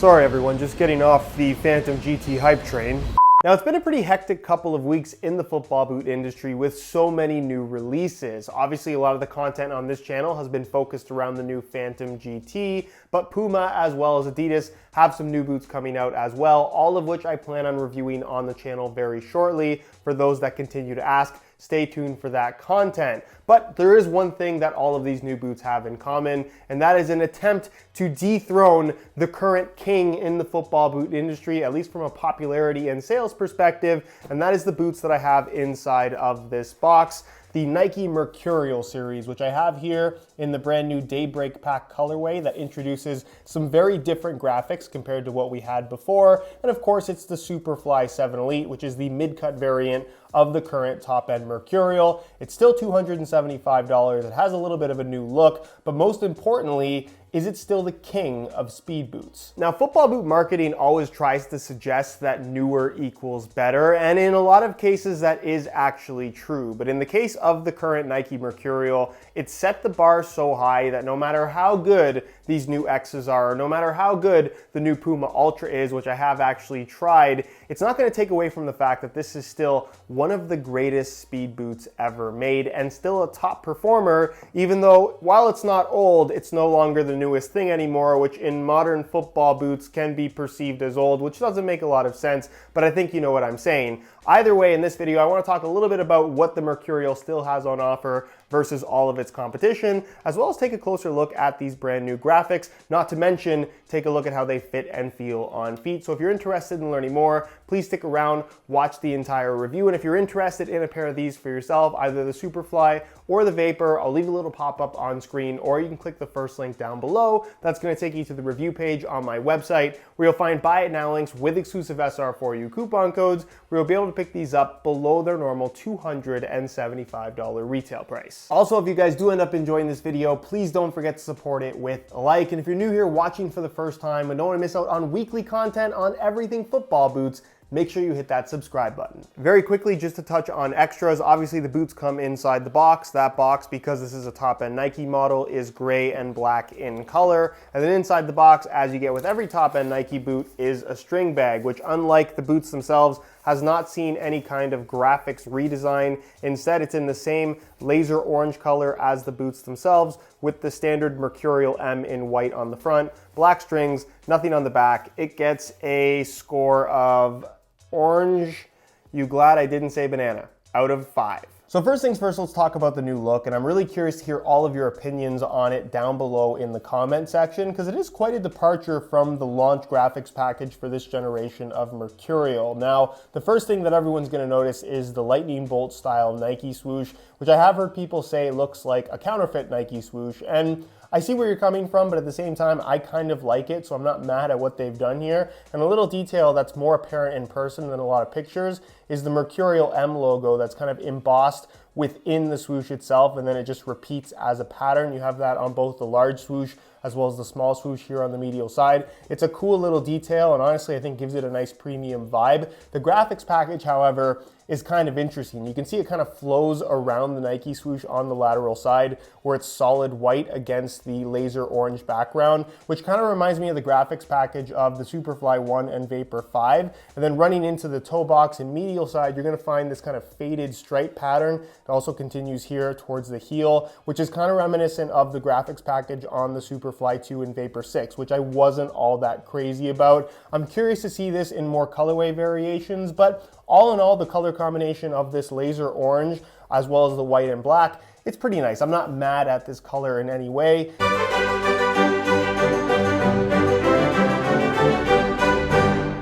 Sorry everyone, just getting off the Phantom GT hype train. Now, it's been a pretty hectic couple of weeks in the football boot industry with so many new releases. Obviously, a lot of the content on this channel has been focused around the new Phantom GT, but Puma as well as Adidas have some new boots coming out as well, all of which I plan on reviewing on the channel very shortly. For those that continue to ask, stay tuned for that content. But there is one thing that all of these new boots have in common, and that is an attempt to dethrone the current king in the football boot industry, at least from a popularity and sales perspective, and that is the boots that I have inside of this box. The Nike Mercurial series, which I have here in the brand new Daybreak pack colorway that introduces some very different graphics compared to what we had before. And of course, it's the Superfly 7 Elite, which is the mid-cut variant of the current top-end Mercurial. It's still $275. It has a little bit of a new look, but most importantly, is it still the king of speed boots? Now, football boot marketing always tries to suggest that newer equals better, and in a lot of cases that is actually true. But in the case of the current Nike Mercurial, it set the bar so high that no matter how good these new X's are, or no matter how good the new Puma Ultra is, which I have actually tried, it's not going to take away from the fact that this is still one of the greatest speed boots ever made and still a top performer, even though while it's not old, it's no longer the newest thing anymore, which in modern football boots can be perceived as old, which doesn't make a lot of sense, but I think you know what I'm saying. Either way, in this video, I want to talk a little bit about what the Mercurial still has on offer versus all of its competition, as well as take a closer look at these brand new graphics, not to mention take a look at how they fit and feel on feet. So if you're interested in learning more, please stick around, watch the entire review, and if you're interested in a pair of these for yourself, either the Superfly or the Vapor, I'll leave a little pop-up on screen, or you can click the first link down below. That's going to take you to the review page on my website, where you'll find buy it now links with exclusive SR4U coupon codes, where you'll be able to pick these up below their normal $275 retail price. Also, if you guys do end up enjoying this video, please don't forget to support it with a like. And if you're new here watching for the first time and don't want to miss out on weekly content on everything football boots, make sure you hit that subscribe button. Very quickly, just to touch on extras, obviously the boots come inside the box. That box, because this is a top-end Nike model, is gray and black in color. And then inside the box, as you get with every top-end Nike boot, is a string bag, which unlike the boots themselves, has not seen any kind of graphics redesign. Instead, it's in the same laser orange color as the boots themselves, with the standard Mercurial M in white on the front, black strings, nothing on the back. It gets a score of orange, you glad I didn't say banana, out of 5. So first things first, let's talk about the new look, and I'm really curious to hear all of your opinions on it down below in the comment section, because it is quite a departure from the launch graphics package for this generation of Mercurial. Now, the first thing that everyone's going to notice is the lightning bolt style Nike swoosh, which I have heard people say looks like a counterfeit Nike swoosh, and I see where you're coming from, but at the same time, I kind of like it, so I'm not mad at what they've done here. And a little detail that's more apparent in person than a lot of pictures is the Mercurial M logo that's kind of embossed within the swoosh itself, and then it just repeats as a pattern. You have that on both the large swoosh as well as the small swoosh here on the medial side. It's a cool little detail, and honestly, I think gives it a nice premium vibe. The graphics package, however, is kind of interesting. You can see it kind of flows around the Nike swoosh on the lateral side, where it's solid white against the laser orange background, which kind of reminds me of the graphics package of the Superfly 1 and Vapor 5. And then running into the toe box and medial side, you're gonna find this kind of faded stripe pattern. It also continues here towards the heel, which is kind of reminiscent of the graphics package on the Superfly 2 and Vapor 6, which I wasn't all that crazy about. I'm curious to see this in more colorway variations, but all in all, the color combination of this laser orange as well as the white and black, it's pretty nice. I'm not mad at this color in any way.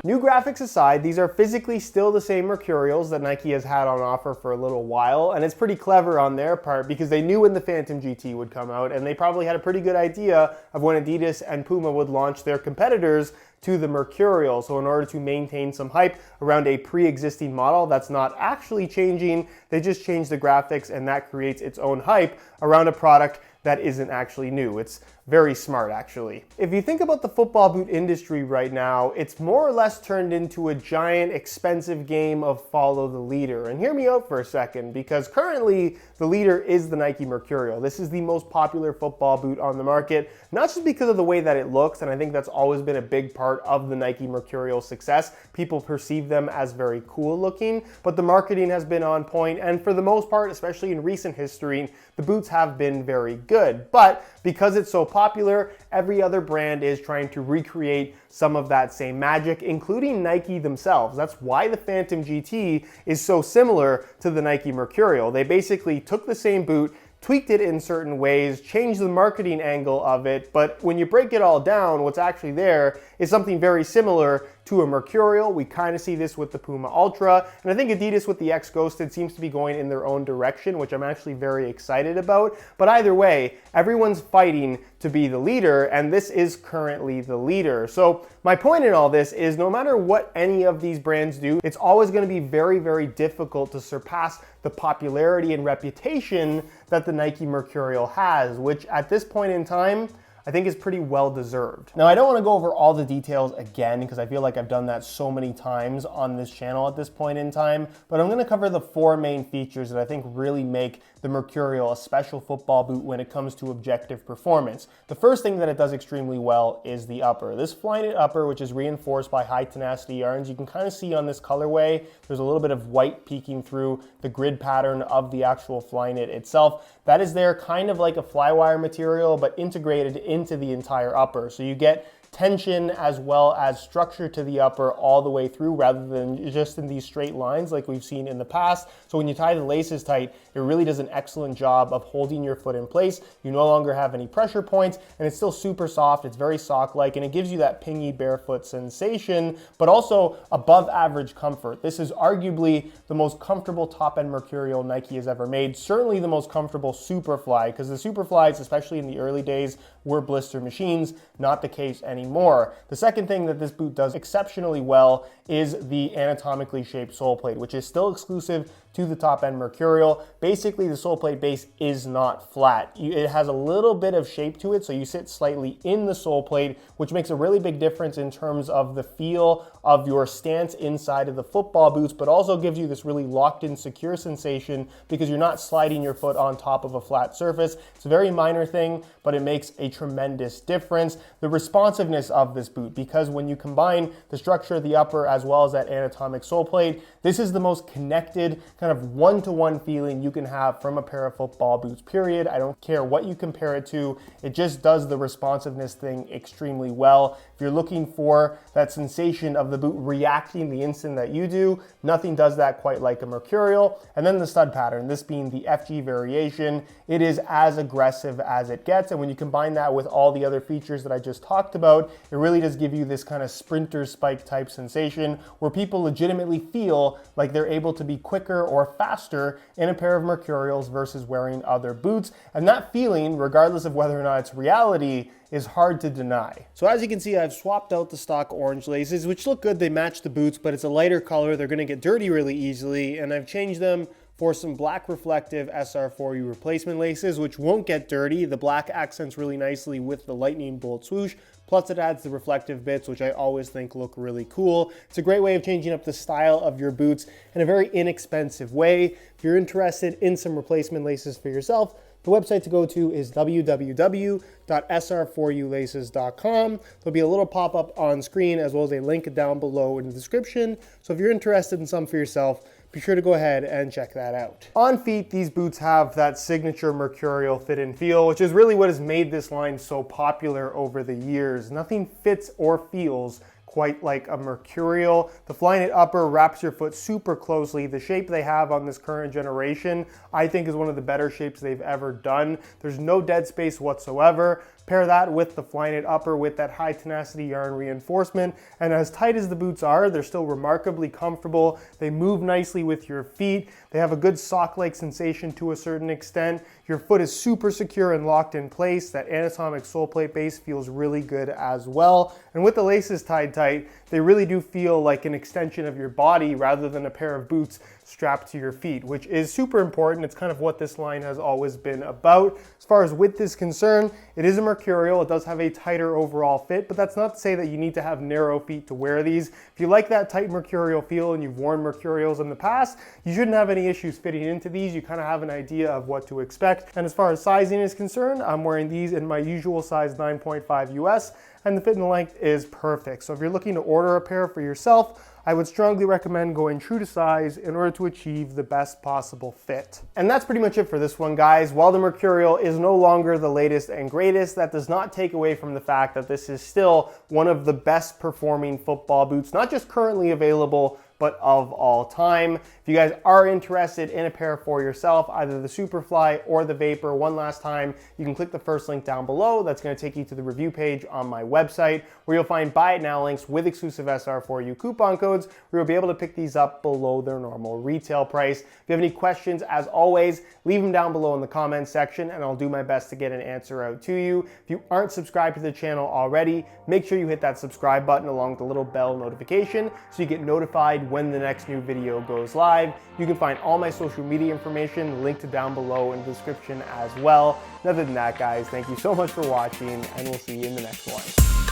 New graphics aside, these are physically still the same Mercurials that Nike has had on offer for a little while, and it's pretty clever on their part because they knew when the Phantom GT would come out, and they probably had a pretty good idea of when Adidas and Puma would launch their competitors to the Mercurial. So in order to maintain some hype around a pre-existing model that's not actually changing, they just change the graphics, and that creates its own hype around a product that isn't actually new. It's very smart, actually. If you think about the football boot industry right now, it's more or less turned into a giant, expensive game of follow the leader. And hear me out for a second, because currently the leader is the Nike Mercurial. This is the most popular football boot on the market, not just because of the way that it looks, and I think that's always been a big part part of the Nike Mercurial success. People perceive them as very cool looking, but the marketing has been on point, and for the most part, especially in recent history, the boots have been very good. But because it's so popular, every other brand is trying to recreate some of that same magic, including Nike themselves. That's why the Phantom GT is so similar to the Nike Mercurial. They basically took the same boot, tweaked it in certain ways, changed the marketing angle of it, but when you break it all down, what's actually there is something very similar to a Mercurial. We kind of see this with the Puma Ultra, and I think Adidas with the X Ghosted seems to be going in their own direction, which I'm actually very excited about. But either way, everyone's fighting to be the leader, and this is currently the leader. So my point in all this is no matter what any of these brands do, it's always going to be very, very difficult to surpass the popularity and reputation that the Nike Mercurial has, which at this point in time, I think is pretty well deserved. Now, I don't want to go over all the details again because I feel like I've done that so many times on this channel at this point in time, but I'm going to cover the 4 main features that I think really make the Mercurial a special football boot when it comes to objective performance. The first thing that it does extremely well is the upper. This Flyknit upper, which is reinforced by high tenacity yarns, you can kind of see on this colorway, there's a little bit of white peeking through the grid pattern of the actual Flyknit itself. That is there kind of like a flywire material, but integrated into the entire upper. So you get tension as well as structure to the upper all the way through rather than just in these straight lines like we've seen in the past. So when you tie the laces tight, it really does an excellent job of holding your foot in place. You no longer have any pressure points, and it's still super soft. It's very sock-like, and it gives you that pingy barefoot sensation, but also above average comfort. This is arguably the most comfortable top-end Mercurial Nike has ever made. Certainly the most comfortable Superfly, because the Superflies, especially in the early days, were blister machines. Not the case anymore. The second thing that this boot does exceptionally well is the anatomically shaped sole plate, which is still exclusive to the top-end Mercurial. Basically, the sole plate base is not flat. It has a little bit of shape to it, so you sit slightly in the sole plate, which makes a really big difference in terms of the feel of your stance inside of the football boots, but also gives you this really locked-in, secure sensation because you're not sliding your foot on top of a flat surface. It's a very minor thing, but it makes a tremendous difference. The responsiveness of this boot, because when you combine the structure of the upper as well as that anatomic sole plate, this is the most connected, kind of one-to-one feeling you can have from a pair of football boots, period. I don't care what you compare it to. It just does the responsiveness thing extremely well. If you're looking for that sensation of the boot reacting the instant that you do, nothing does that quite like a Mercurial. And then the stud pattern, this being the FG variation, it is as aggressive as it gets. And when you combine that with all the other features that I just talked about, it really does give you this kind of sprinter spike type sensation where people legitimately feel like they're able to be quicker or faster in a pair of Mercurials versus wearing other boots. And that feeling, regardless of whether or not it's reality, is hard to deny. So as you can see, I've swapped out the stock orange laces, which look good. They match the boots, but it's a lighter color. They're gonna get dirty really easily, and I've changed them for some black reflective SR4U replacement laces, which won't get dirty. The black accents really nicely with the lightning bolt swoosh. Plus it adds the reflective bits, which I always think look really cool. It's a great way of changing up the style of your boots in a very inexpensive way. If you're interested in some replacement laces for yourself, the website to go to is www.sr4ulaces.com. There'll be a little pop-up on screen as well as a link down below in the description. So if you're interested in some for yourself, be sure to go ahead and check that out. On feet, these boots have that signature Mercurial fit and feel, which is really what has made this line so popular over the years. Nothing fits or feels quite like a Mercurial. The Flyknit upper wraps your foot super closely. The shape they have on this current generation, I think, is one of the better shapes they've ever done. There's no dead space whatsoever. Pair that with the Flyknit upper with that high tenacity yarn reinforcement, and as tight as the boots are, they're still remarkably comfortable. They move nicely with your feet. They have a good sock-like sensation to a certain extent. Your foot is super secure and locked in place. That anatomic sole plate base feels really good as well. And with the laces tied tight, they really do feel like an extension of your body rather than a pair of boots strapped to your feet, which is super important. It's kind of what this line has always been about. As far as width is concerned, it is a Mercurial. It does have a tighter overall fit, but that's not to say that you need to have narrow feet to wear these. If you like that tight Mercurial feel and you've worn Mercurials in the past, you shouldn't have any issues fitting into these. You kind of have an idea of what to expect. And as far as sizing is concerned, I'm wearing these in my usual size 9.5 US, and the fit and length is perfect. So if you're looking to order a pair for yourself, I would strongly recommend going true to size in order to achieve the best possible fit. And that's pretty much it for this one, guys. While the Mercurial is no longer the latest and greatest, that does not take away from the fact that this is still one of the best performing football boots, not just currently available, but of all time. If you guys are interested in a pair for yourself, either the Superfly or the Vapor, one last time, you can click the first link down below. That's gonna take you to the review page on my website, where you'll find buy it now links with exclusive SR4U coupon codes, where you'll be able to pick these up below their normal retail price. If you have any questions, as always, leave them down below in the comments section, and I'll do my best to get an answer out to you. If you aren't subscribed to the channel already, make sure you hit that subscribe button along with the little bell notification so you get notified when the next new video goes live. You can find all my social media information linked down below in the description as well. And other than that, guys, thank you so much for watching, and we'll see you in the next one.